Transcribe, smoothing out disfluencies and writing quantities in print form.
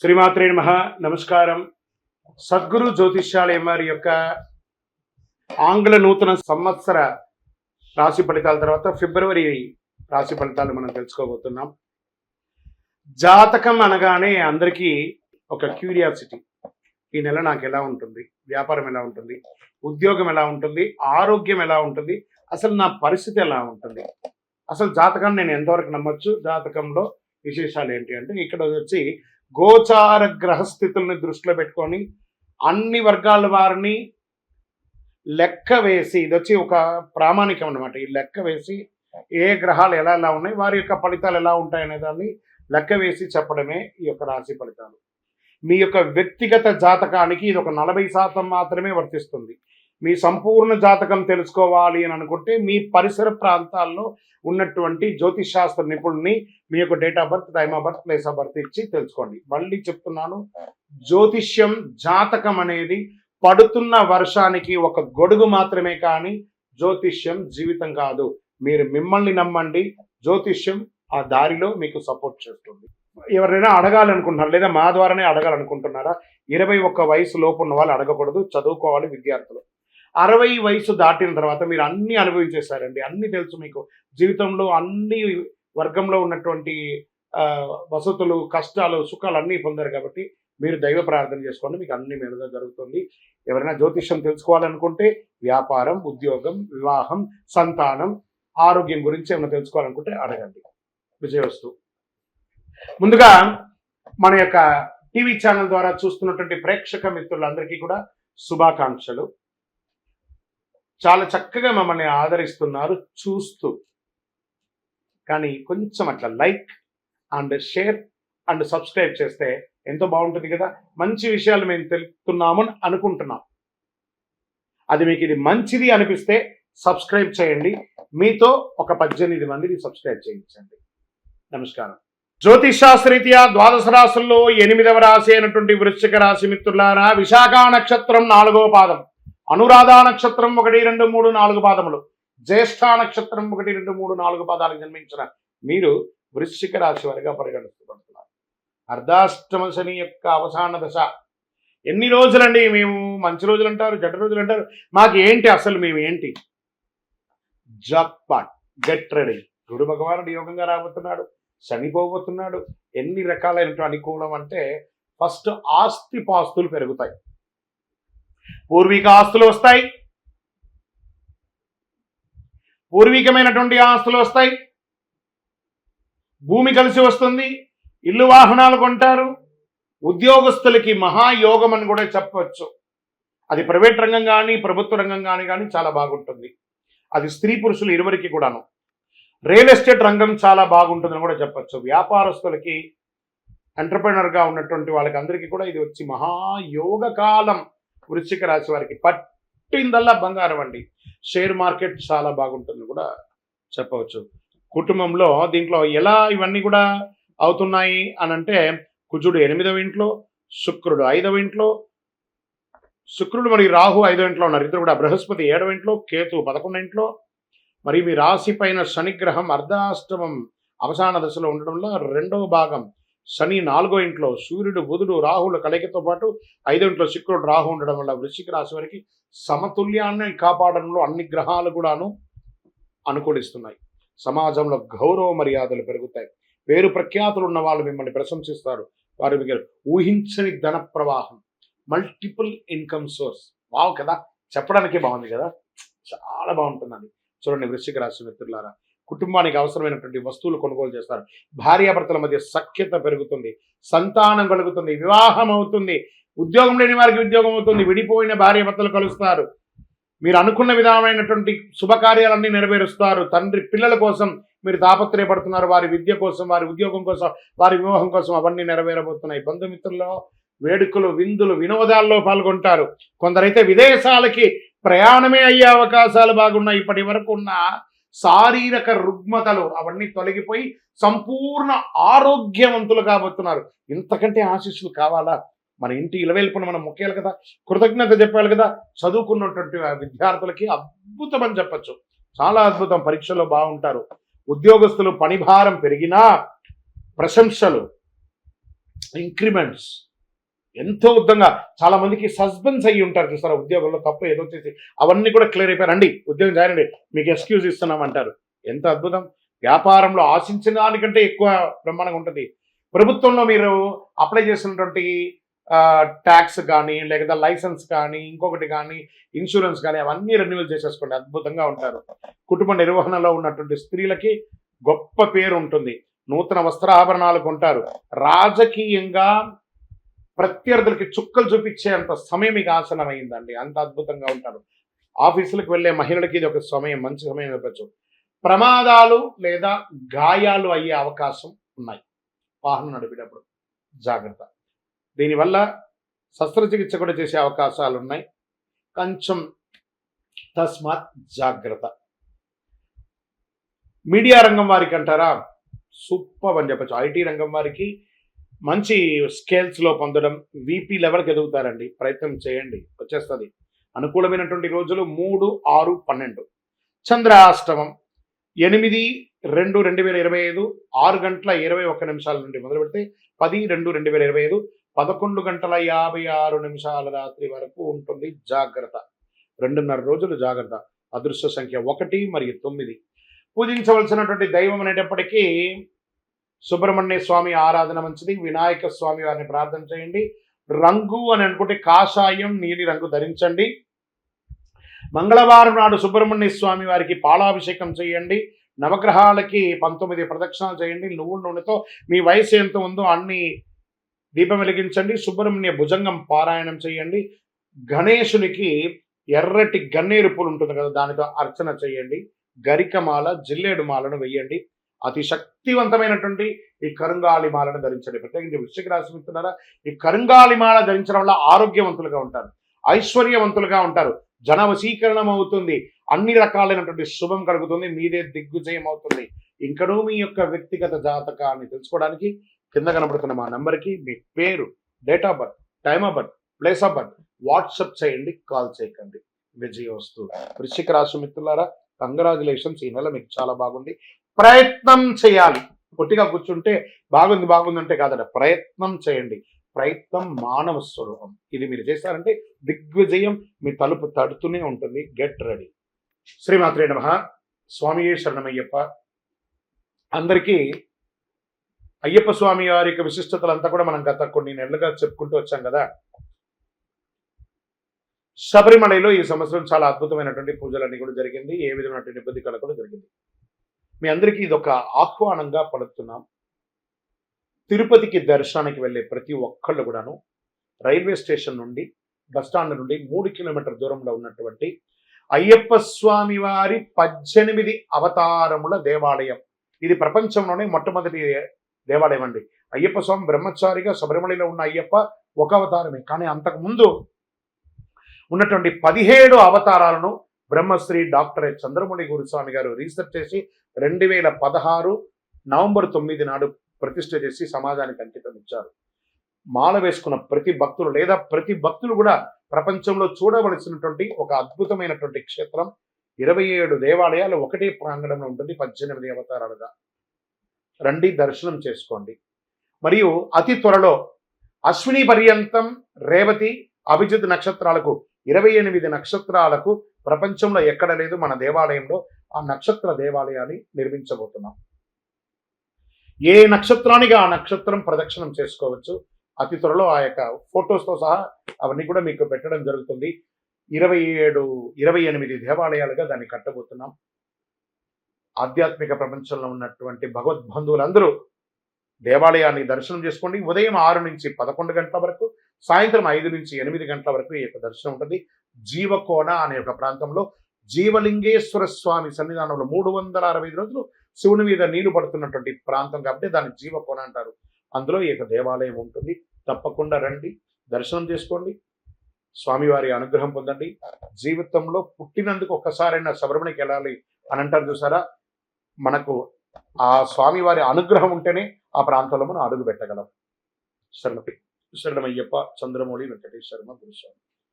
శ్రీమాత్రే నమః. నమస్కారం. సద్గురు జ్యోతిష్యాలయం వారి యొక్క ఆంగ్ల నూతన సంవత్సర రాశి ఫలితాల తర్వాత ఫిబ్రవరి రాశి ఫలితాలు మనం తెలుసుకోబోతున్నాం. జాతకం అనగానే అందరికీ ఒక క్యూరియాసిటీ. ఈ నెల నాకు ఎలా ఉంటుంది, వ్యాపారం ఎలా ఉంటుంది, ఉద్యోగం ఎలా ఉంటుంది, ఆరోగ్యం ఎలా ఉంటుంది, అసలు నా పరిస్థితి ఎలా ఉంటుంది, అసలు జాతకాన్ని నేను ఎంతవరకు నమ్మొచ్చు, జాతకంలో విశేషాలు ఏంటి అంటే ఇక్కడ వచ్చి గోచార గ్రహస్థితుల్ని దృష్టిలో పెట్టుకొని అన్ని వర్గాల వారిని లెక్క వేసి, ఇది వచ్చి ఒక ప్రామాణికం అనమాట. ఈ లెక్క వేసి ఏ గ్రహాలు ఎలా ఎలా ఉన్నాయి, వారి యొక్క ఫలితాలు ఎలా ఉంటాయనే దాన్ని లెక్క వేసి చెప్పడమే ఈ యొక్క రాశి ఫలితాలు. మీ యొక్క వ్యక్తిగత జాతకానికి ఇది ఒక 40% మాత్రమే వర్తిస్తుంది. మీ సంపూర్ణ జాతకం తెలుసుకోవాలి అని అనుకుంటే మీ పరిసర ప్రాంతాల్లో ఉన్నటువంటి జ్యోతిష్ శాస్త్ర నిపుణుల్ని మీ యొక్క date of birth, time of birth, place of birth ఇచ్చి తెలుసుకోండి. మళ్ళీ చెప్తున్నాను, జ్యోతిష్యం జాతకం అనేది పడుతున్న వర్షానికి ఒక గొడుగు మాత్రమే, కానీ జ్యోతిష్యం జీవితం కాదు. మీరు మిమ్మల్ని నమ్మండి, జ్యోతిష్యం ఆ దారిలో మీకు సపోర్ట్ చేస్తుంది. ఎవరైనా అడగాలనుకుంటున్నారు లేదా మా ద్వారానే అడగాలనుకుంటున్నారా? 21 వయసు లోపు ఉన్న వాళ్ళు అడగకూడదు, చదువుకోవాలి విద్యార్థులు. 60 వయసు దాటిన తర్వాత మీరు అన్ని అనుభవించేశారండి, అన్ని తెలుసు మీకు. జీవితంలో అన్ని వర్గంలో ఉన్నటువంటి వసతులు, కష్టాలు, సుఖాలు అన్నీ పొందారు కాబట్టి మీరు దైవ ప్రార్థన చేసుకోండి, మీకు అన్ని మేలుగా జరుగుతుంది. ఎవరైనా జ్యోతిష్యం తెలుసుకోవాలనుకుంటే వ్యాపారం, ఉద్యోగం, వివాహం, సంతానం, ఆరోగ్యం గురించి ఏమైనా తెలుసుకోవాలనుకుంటే అడగండి. విజయవస్తు. ముందుగా మన యొక్క టీవీ ఛానల్ ద్వారా చూస్తున్నటువంటి ప్రేక్షక మిత్రులందరికీ కూడా శుభాకాంక్షలు. చాలా చక్కగా మమ్మల్ని ఆదరిస్తున్నారు చూస్తూ, కానీ కొంచెం అట్లా like and share and subscribe చేస్తే ఎంతో బాగుంటుంది కదా. మంచి విషయాలు మేము తెలుపుతున్నామని అనుకుంటున్నాం. అది మీకు ఇది మంచిది అనిపిస్తే సబ్స్క్రైబ్ చేయండి. మీతో ఒక 18 మందిని సబ్స్క్రైబ్ చేయించండి. నమస్కారం. జ్యోతిష్ శాస్త్రరీత్యా ద్వాదశ రాశుల్లో 8వ రాశి అయినటువంటి వృశ్చిక రాశి మిత్రులారా, విశాఖ నక్షత్రం 4వ పాదం, అనురాధ నక్షత్రం 1, 2, 3, 4 పాదములు, జ్యేష్ఠ నక్షత్రం 1, 2, 3, 4 పాదాలకు జన్మించిన మీరు వృశ్చిక రాశి వారిగా పరిగణించబడుతున్నారు. అర్ధాష్టమ శని యొక్క అవసాన దశ. ఎన్ని రోజులండి? మేము మంచి రోజులు అంటారు, చెడ్డ రోజులు అంటారు, మాకు ఏంటి అసలు? మేము ఏంటి? Jackpot, get ready. గురు భగవానుడు యోగంగా రాబోతున్నాడు, చనిపోబోతున్నాడు. ఎన్ని రకాలైనటువంటి అనుకూలం అంటే, ఫస్ట్ ఆస్తి పాస్తులు పెరుగుతాయి, పూర్వీక ఆస్తులు వస్తాయి, పూర్వీకమైనటువంటి ఆస్తులు వస్తాయి, భూమి కలిసి వస్తుంది, ఇల్లు వాహనాలు కొంటారు. ఉద్యోగస్తులకి మహాయోగం అని కూడా చెప్పవచ్చు. అది ప్రైవేట్ రంగం కానీ ప్రభుత్వ రంగం కానీ చాలా బాగుంటుంది. అది స్త్రీ పురుషులు ఇరువురికి కూడాను. రియల్ ఎస్టేట్ రంగం చాలా బాగుంటుందని కూడా చెప్పచ్చు. వ్యాపారస్తులకి, ఎంటర్ప్రెనర్గా ఉన్నటువంటి వాళ్ళకి అందరికీ కూడా ఇది వచ్చి మహాయోగ కాలం. వృశ్చిక రాశి వారికి పట్టిందల్లా బంగారం అండి. షేర్ మార్కెట్ చాలా బాగుంటుంది కూడా చెప్పవచ్చు. కుటుంబంలో దీంట్లో ఎలా ఇవన్నీ కూడా అవుతున్నాయి అని అంటే, కుజుడు 8వ ఇంట్లో, శుక్రుడు 5వ ఇంట్లో, శుక్రుడు మరియు రాహు 5వ ఇంట్లో ఉన్నారు. ఇద్దరు కూడా. బృహస్పతి 7వ ఇంట్లో, కేతు 11వ ఇంట్లో. మరి మీ రాశి పైన శనిగ్రహం అర్ధాష్టమం అవసాన దశలో ఉండడంలో 2వ భాగం శని 4వ ఇంట్లో, సూర్యుడు, బుధుడు, రాహుల కలయికతో పాటు 5వ ఇంట్లో శుక్రుడు, రాహు ఉండడం వల్ల వృశ్చిక రాశి వారికి సమతుల్యాన్ని కాపాడడంలో అన్ని గ్రహాలు కూడాను అనుకూలిస్తున్నాయి. సమాజంలో గౌరవ మర్యాదలు పెరుగుతాయి. పేరు ప్రఖ్యాతులు ఉన్న వాళ్ళు మిమ్మల్ని ప్రశంసిస్తారు. వారి దగ్గర ఊహించని ధన ప్రవాహం, మల్టిపుల్ ఇన్కమ్ సోర్స్. వావ్ కదా, చెప్పడానికి బాగుంది కదా, చాలా బాగుంటుందండి. చూడండి వృశ్చిక రాశి మిత్రులారా, కుటుంబానికి అవసరమైనటువంటి వస్తువులు కొనుగోలు చేస్తారు. భార్యాభర్తల మధ్య సఖ్యత పెరుగుతుంది, సంతానం కలుగుతుంది, వివాహం అవుతుంది, ఉద్యోగం లేని వారికి ఉద్యోగం అవుతుంది, విడిపోయిన భార్యాభర్తలు కలుస్తారు, మీరు అనుకున్న విధమైనటువంటి శుభకార్యాలన్నీ నెరవేరుస్తారు. తండ్రి పిల్లల కోసం మీరు తాపత్రయపడుతున్నారు, వారి విద్య కోసం, వారి ఉద్యోగం కోసం, వారి వివాహం కోసం, అవన్నీ నెరవేరబోతున్నాయి. బంధుమిత్రుల్లో వేడుకలు, విందులు, వినోదాల్లో పాల్గొంటారు. కొందరైతే విదేశాలకి ప్రయాణమే అయ్యే అవకాశాలు బాగున్నాయి. ఇప్పటి వరకు ఉన్న శారీరక రుగ్మతలు అవన్నీ తొలగిపోయి సంపూర్ణ ఆరోగ్యవంతులు కాబోతున్నారు. ఇంతకంటే ఆశీస్సులు కావాలా? మన ఇంటి ఇలవేల్పున మనం మొక్కేయాలి కదా, కృతజ్ఞత చెప్పాలి కదా. చదువుకున్నటువంటి విద్యార్థులకి అద్భుతం అని చెప్పచ్చు, చాలా అద్భుతం. పరీక్షలో బాగుంటారు. ఉద్యోగస్తులు పనిభారం పెరిగినా ప్రశంసలు, ఇంక్రిమెంట్స్ ఎంతో ఉద్దంగా చాలా మందికి సస్పెన్స్ అయ్యి ఉంటారు చూస్తారా ఉద్యోగంలో తప్పు ఏదో చేసి అవన్నీ కూడా క్లియర్ అయిపోయారండి ఉద్యోగం చేయండి మీకు ఎక్స్క్యూజ్ ఇస్తున్నాం అంటారు. ఎంత అద్భుతం. వ్యాపారంలో ఆశించిన దానికంటే ఎక్కువ బ్రహ్మాండంగా ఉంటుంది. ప్రభుత్వంలో మీరు అప్లై చేసినటువంటి ట్యాక్స్ కానీ లేదా లైసెన్స్ కానీ ఇంకొకటి కానీ ఇన్సూరెన్స్ కానీ అవన్నీ రెన్యువల్ చేసేసుకోండి, అద్భుతంగా ఉంటారు. కుటుంబ నిర్వహణలో ఉన్నటువంటి స్త్రీలకి గొప్ప పేరు ఉంటుంది. నూతన వస్త్రాభరణాలు కొంటారు. రాజకీయంగా ప్రత్యర్థులకి చుక్కలు చూపించేంత సమయం మీకు ఆసనమైందండి, అంత అద్భుతంగా ఉంటారు. ఆఫీసులకు వెళ్ళే మహిళలకి ఇది ఒక సమయం, మంచి సమయం చెప్పచ్చు. ప్రమాదాలు లేదా గాయాలు అయ్యే అవకాశం ఉన్నాయి వాహనం నడిపేటప్పుడు, జాగ్రత్త. దీనివల్ల శస్త్రచికిత్స కూడా చేసే అవకాశాలు ఉన్నాయి, కొంచెం తస్మాత్ జాగ్రత్త. మీడియా రంగం వారికి అంటారా సూపర్ అని చెప్పచ్చు. ఐటీ రంగం వారికి మంచి స్కేల్స్లో పొందడం, వీపీ లెవెల్కి ఎదుగుతారండి, ప్రయత్నం చేయండి, వచ్చేస్తుంది. అనుకూలమైనటువంటి రోజులు 3, 6, 12. చంద్రాష్టమం 8/2/2025 6:21 నుండి మొదలు పెడితే 10/2/2025 11:56 రాత్రి వరకు ఉంటుంది. జాగ్రత్త, 2.5 రోజులు జాగ్రత్త. అదృష్ట సంఖ్య 1 మరియు 9. పూజించవలసినటువంటి దైవం అనేటప్పటికీ సుబ్రహ్మణ్య స్వామి ఆరాధన మంచిది. వినాయక స్వామి వారిని ప్రార్థన చేయండి. రంగు అని అనుకుంటే కాషాయం, నీలి రంగు ధరించండి. మంగళవారం నాడు సుబ్రహ్మణ్య స్వామి వారికి పాలాభిషేకం చేయండి. నవగ్రహాలకి 19 ప్రదక్షిణాలు చేయండి. నువ్వుల నూనెతో మీ వయసు ఎంత ఉందో అన్ని దీపం వెలిగించండి. సుబ్రహ్మణ్య భుజంగం పారాయణం చేయండి. గణేశునికి ఎర్రటి గన్నేరు పూలు ఉంటుంది కదా, దానితో అర్చన చేయండి. గరికమాల, జిల్లేడు మాలను వెయ్యండి. అతి శక్తివంతమైనటువంటి ఈ కరుంగాలి మాలను ధరించండి. ప్రత్యేకించి వృశ్చిక రాశి మిత్రులారా, ఈ కరుంగాలి మాల ధరించడం వల్ల ఆరోగ్యవంతులుగా ఉంటారు, ఐశ్వర్యవంతులుగా ఉంటారు, జన వశీకరణం అవుతుంది, అన్ని రకాలైనటువంటి శుభం కలుగుతుంది, మీదే దిగ్విజయం అవుతుంది. ఇంకనూ మీ యొక్క వ్యక్తిగత జాతకాన్ని తెలుసుకోవడానికి కింద కనబడుతున్న మా నంబర్కి మీ పేరు, date of birth, time of birth, place of birth WhatsApp చేయండి, కాల్ చేయకండి. విజయోస్తు. వృశ్చిక రాశి మిత్రులారా, కంగ్రాచులేషన్స్. ఈ నెల మీకు చాలా బాగుంది. ప్రయత్నం చేయాలి, పొట్టిగా కూర్చుంటే బాగుంది అంటే కాదట, ప్రయత్నం చేయండి. ప్రయత్నం మానవ స్వరూపం. ఇది మీరు చేస్తారంటే దిగ్విజయం మీ తలుపు తడుతూనే ఉంటుంది. Get ready. శ్రీమాత్రే నమః. స్వామియే శరణమయ్యప్ప. అందరికీ అయ్యప్ప స్వామి వారి యొక్క విశిష్టతలంతా కూడా మనం గత కొన్ని నెలలుగా చెప్పుకుంటూ వచ్చాం కదా. శబరిమలలో ఈ సంవత్సరం చాలా అద్భుతమైనటువంటి పూజలన్నీ కూడా జరిగింది. ఏ విధమైనటువంటి ఇబ్బంది కూడా జరిగింది. మీ అందరికీ ఇది ఒక ఆహ్వానంగా పలుకుతున్నాం. తిరుపతికి దర్శనానికి వెళ్ళే ప్రతి ఒక్కళ్ళు కూడాను రైల్వే స్టేషన్ నుండి, బస్టాండ్ నుండి 3 కిలోమీటర్ల దూరంలో ఉన్నటువంటి అయ్యప్ప స్వామి వారి 18 అవతారముల దేవాలయం. ఇది ప్రపంచంలోనే మొట్టమొదటి దేవాలయం అండి. అయ్యప్ప స్వామి బ్రహ్మచారిగా శబరిమలలో ఉన్న అయ్యప్ప ఒక అవతారమే, కానీ అంతకుముందు ఉన్నటువంటి 17 అవతారాలను బ్రహ్మశ్రీ డాక్టర్ చంద్రమౌళి గురుస్వామి గారు రీసెర్చ్ చేసి 2016 నవంబర్ 9 నాడు ప్రతిష్ఠ చేసి సమాజానికి అంకితం ఇచ్చారు. మాల వేసుకున్న ప్రతి భక్తులు లేదా ప్రతి భక్తులు కూడా ప్రపంచంలో చూడవలసినటువంటి ఒక అద్భుతమైనటువంటి క్షేత్రం. 27 దేవాలయాలు ఒకటే ప్రాంగణంలో ఉంటుంది, 18 అవతారాలుగా. రండి, దర్శనం చేసుకోండి. మరియు అతి త్వరలో అశ్విని పర్యంతం, రేవతి, అభిజిత్ నక్షత్రాలకు 28 నక్షత్రాలకు ప్రపంచంలో ఎక్కడ లేదు, మన దేవాలయంలో ఆ నక్షత్ర దేవాలయాన్ని నిర్మించబోతున్నాం. ఏ నక్షత్రానికి ఆ నక్షత్రం ప్రదక్షిణం చేసుకోవచ్చు. అతి త్వరలో ఆ యొక్క ఫొటోస్తో సహా అవన్నీ కూడా మీకు పెట్టడం జరుగుతుంది. 28 దేవాలయాలుగా దాన్ని కట్టబోతున్నాం. ఆధ్యాత్మిక ప్రపంచంలో ఉన్నటువంటి భగవద్బంధువులందరూ దేవాలయాన్ని దర్శనం చేసుకోండి. ఉదయం 6 నుంచి 11 గంటల వరకు, సాయంత్రం 5 నుంచి 8 గంటల వరకు ఈ యొక్క దర్శనం ఉంటుంది. జీవకోన అనే ఒక ప్రాంతంలో జీవలింగేశ్వర స్వామి సన్నిధానంలో 365 రోజులు శివుని మీద నీళ్లు పడుతున్నటువంటి ప్రాంతం కాబట్టి దాన్ని జీవకోన అంటారు. అందులో ఈ యొక్క దేవాలయం ఉంటుంది. తప్పకుండా రండి, దర్శనం చేసుకోండి, స్వామివారి అనుగ్రహం పొందండి. జీవితంలో పుట్టినందుకు ఒక్కసారైనా శబరిమలకి వెళ్ళాలి అని అంటారు చూసారా, మనకు ఆ స్వామివారి అనుగ్రహం ఉంటేనే ఆ ప్రాంతంలో మనం అడుగు పెట్టగలం. శరణమయ్యప్ప. చంద్రమౌళి వెంకటేశ్వర గురుస్వామి.